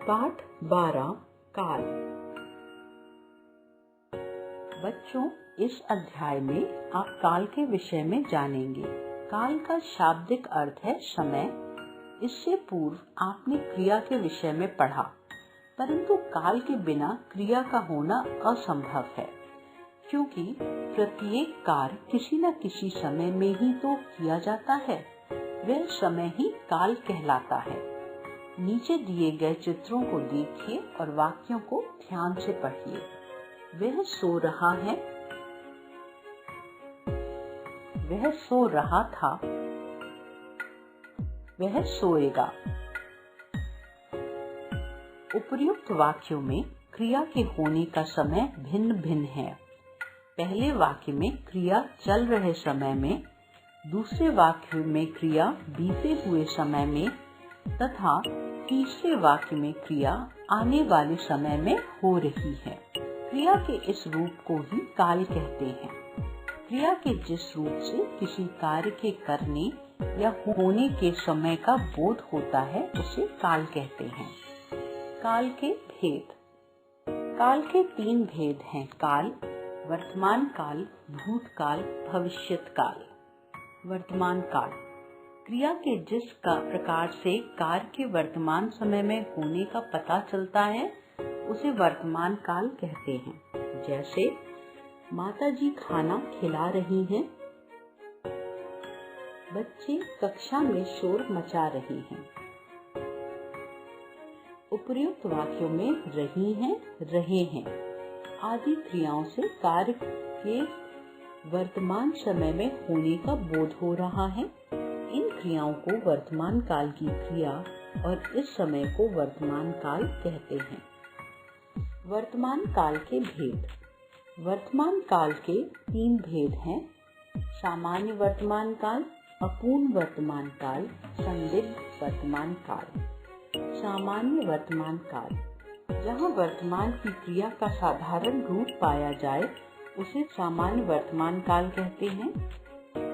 पाठ 12 काल। बच्चों, इस अध्याय में आप काल के विषय में जानेंगे। काल का शाब्दिक अर्थ है समय। इससे पूर्व आपने क्रिया के विषय में पढ़ा, परंतु काल के बिना क्रिया का होना असंभव है, क्योंकि प्रत्येक कार्य किसी न किसी समय में ही तो किया जाता है। वह समय ही काल कहलाता है। नीचे दिए गए चित्रों को देखिए और वाक्यों को ध्यान से पढ़िए। वह सो रहा है, वह सो रहा था, वह सोएगा। उपर्युक्त वाक्यों में क्रिया के होने का समय भिन्न भिन्न है। पहले वाक्य में क्रिया चल रहे समय में, दूसरे वाक्य में क्रिया बीते हुए समय में तथा तीसरे वाक्य में क्रिया आने वाले समय में हो रही है। क्रिया के इस रूप को ही काल कहते हैं। क्रिया के जिस रूप से किसी कार्य के करने या होने के समय का बोध होता है उसे काल कहते हैं। काल के भेद। काल के 3 भेद हैं: काल, वर्तमान काल, भूतकाल, भविष्यत काल। वर्तमान काल क्रिया के जिस प्रकार से कार्य के वर्तमान समय में होने का पता चलता है उसे वर्तमान काल कहते हैं। जैसे माताजी खाना खिला रही हैं, बच्चे कक्षा में शोर मचा रहे हैं। उपर्युक्त वाक्यों में रही हैं, रहे हैं आदि क्रियाओं से कार्य के वर्तमान समय में होने का बोध हो रहा है। इन क्रियाओं को वर्तमान काल की क्रिया और इस समय को वर्तमान काल कहते हैं। वर्तमान काल के भेद। वर्तमान काल के 3 भेद हैं: सामान्य वर्तमान काल, अपूर्ण वर्तमान काल, संदिग्ध वर्तमान काल। सामान्य वर्तमान काल, जहाँ वर्तमान की क्रिया का साधारण रूप पाया जाए उसे सामान्य वर्तमान काल कहते हैं।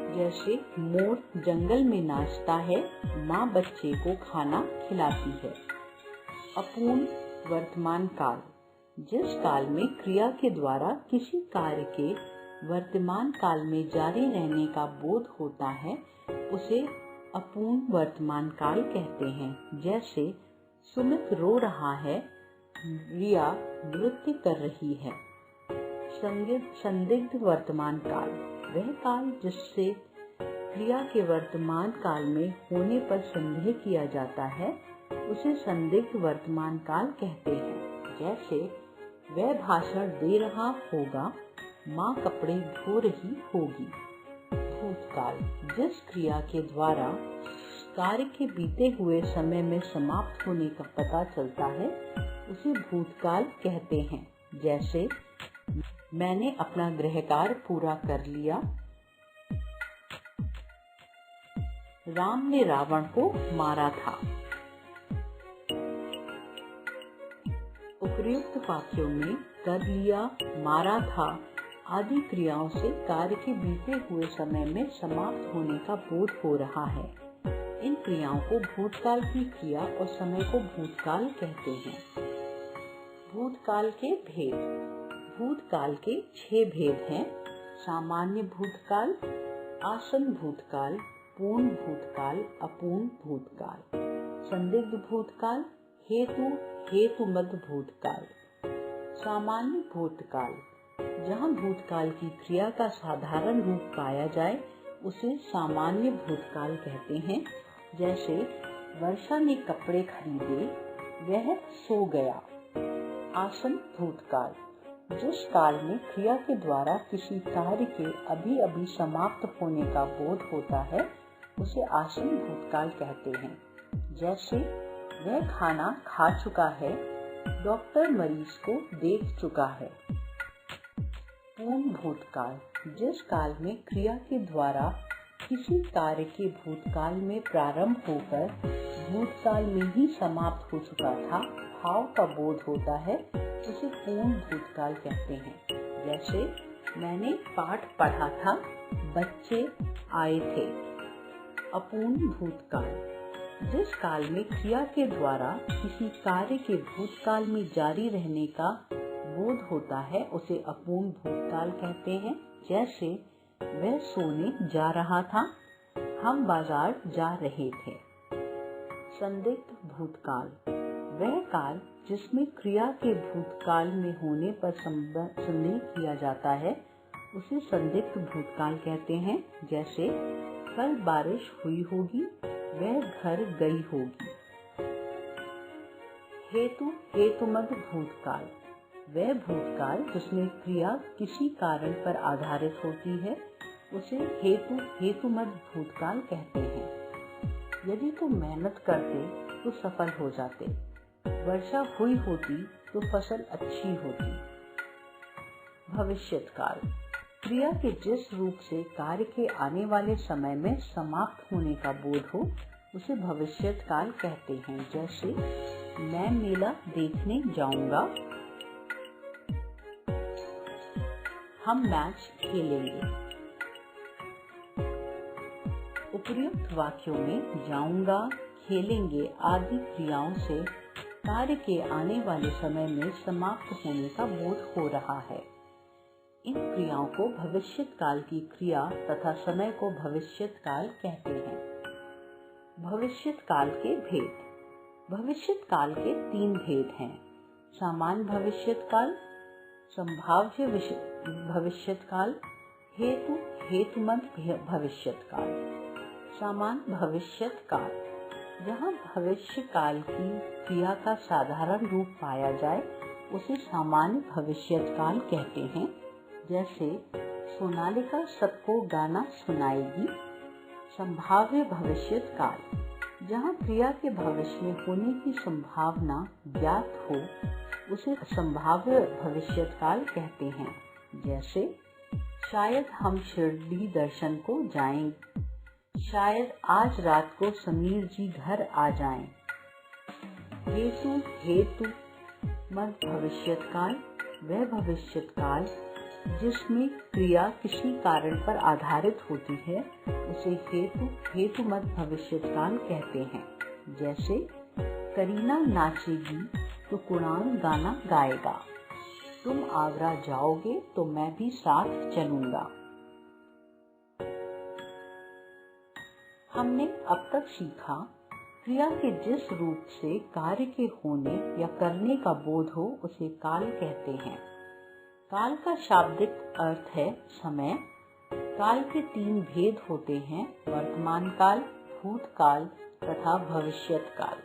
जैसे मोर जंगल में नाचता है, माँ बच्चे को खाना खिलाती है। अपूर्ण वर्तमान काल, जिस काल में क्रिया के द्वारा किसी कार्य के वर्तमान काल में जारी रहने का बोध होता है उसे अपूर्ण वर्तमान काल कहते हैं। जैसे सुमित रो रहा है, रिया नृत्य कर रही है। संदिग्ध वर्तमान काल, वह काल जिससे क्रिया के वर्तमान काल में होने पर संदेह किया जाता है उसे संदिग्ध वर्तमान काल कहते हैं। जैसे वह भाषण दे रहा होगा, माँ कपड़े धो रही होगी। भूतकाल, जिस क्रिया के द्वारा कार्य के बीते हुए समय में समाप्त होने का पता चलता है उसे भूतकाल कहते हैं। जैसे मैंने अपना गृह कार्य पूरा कर लिया। राम ने रावण को मारा था। उपर्युक्त वाक्यों में कर लिया, मारा था आदि क्रियाओं से कार्य के बीते हुए समय में समाप्त होने का बोध हो रहा है। इन क्रियाओं को भूतकाल की क्रिया और समय को भूतकाल कहते हैं। भूतकाल के भेद। भूतकाल के 6 भेद हैं: सामान्य भूतकाल, आसन्न भूतकाल, पूर्ण भूतकाल, अपूर्ण भूतकाल। संदिग्ध भूतकाल, हेतुमद भूतकाल। सामान्य भूतकाल, जहाँ भूतकाल की क्रिया का साधारण रूप पाया जाए उसे सामान्य भूतकाल कहते हैं। जैसे वर्षा ने कपड़े खरीदे, वह सो गया। आसन्न भूतकाल, जिस काल में क्रिया के द्वारा किसी कार्य के अभी अभी समाप्त होने का बोध होता है उसे आसन्न भूतकाल कहते हैं। जैसे वह खाना खा चुका है, डॉक्टर मरीज को देख चुका है। पूर्ण भूतकाल, जिस काल में क्रिया के द्वारा किसी कार्य के भूतकाल में प्रारंभ होकर भूतकाल में ही समाप्त हो चुका था, भाव का बोध होता है, उसे पूर्ण भूतकाल कहते हैं। जैसे मैंने पाठ पढ़ा था, बच्चे आए थे। अपूर्ण भूतकाल, जिस काल में क्रिया के द्वारा किसी कार्य के भूतकाल में जारी रहने का बोध होता है उसे अपूर्ण भूतकाल कहते हैं। जैसे वह सोने जा रहा था, हम बाजार जा रहे थे। संदिग्ध भूतकाल वह काल जिसमें क्रिया के भूतकाल में होने पर संदेह किया जाता है उसे संदिग्ध भूतकाल कहते हैं। जैसे कल बारिश हुई होगी, वह घर गई होगी। हेतुमद भूतकाल वह भूतकाल जिसमें क्रिया किसी कारण पर आधारित होती है उसे हेतुमद भूतकाल कहते हैं। यदि तुम मेहनत करते तो सफल हो जाते, वर्षा हुई होती तो फसल अच्छी होती। भविष्यत काल क्रिया के जिस रूप से कार्य के आने वाले समय में समाप्त होने का बोध हो उसे भविष्यत काल कहते हैं। जैसे मैं मेला देखने जाऊंगा, हम मैच खेलेंगे। उपर्युक्त वाक्यों में जाऊंगा, खेलेंगे आदि क्रियाओं से कार्य के आने वाले समय में समाप्त होने का बोध हो रहा है। इन क्रियाओं को भविष्यत काल की क्रिया तथा समय को भविष्यत काल कहते हैं। भविष्यत काल के भेद भविष्यत काल के 3 भेद हैं। सामान्य भविष्यत काल, संभाव्य भविष्यत काल, हेतुमद भविष्यत काल। सामान्य भविष्यत काल जहाँ भविष्य काल की क्रिया का साधारण रूप पाया जाए उसे सामान्य भविष्यत काल कहते हैं। जैसे सोनालिका सबको गाना सुनाएगी। संभाव्य भविष्यत काल जहाँ क्रिया के भविष्य में होने की संभावना ज्ञात हो उसे संभाव्य भविष्यत काल कहते हैं। जैसे शायद हम शिरडी दर्शन को जाएं, शायद आज रात को समीर जी घर आ जाएं। हेतुमद भविष्यत काल वह भविष्यत काल जिसमें क्रिया किसी कारण पर आधारित होती है उसे हेतुमद भविष्यत काल कहते हैं। जैसे करीना नाचेगी तो कुणाल गाना गाएगा। तुम आगरा जाओगे तो मैं भी साथ चलूंगा। हमने अब तक सीखा क्रिया के जिस रूप से कार्य के होने या करने का बोध हो उसे काल कहते हैं। काल का शाब्दिक अर्थ है समय। काल के 3 भेद होते हैं, वर्तमान काल, भूतकाल तथा भविष्यत काल।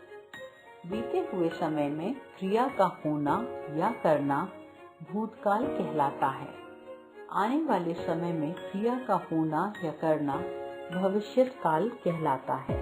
बीते हुए समय में क्रिया का होना या करना भूतकाल कहलाता है। आने वाले समय में क्रिया का होना या करना भविष्यत काल कहलाता है।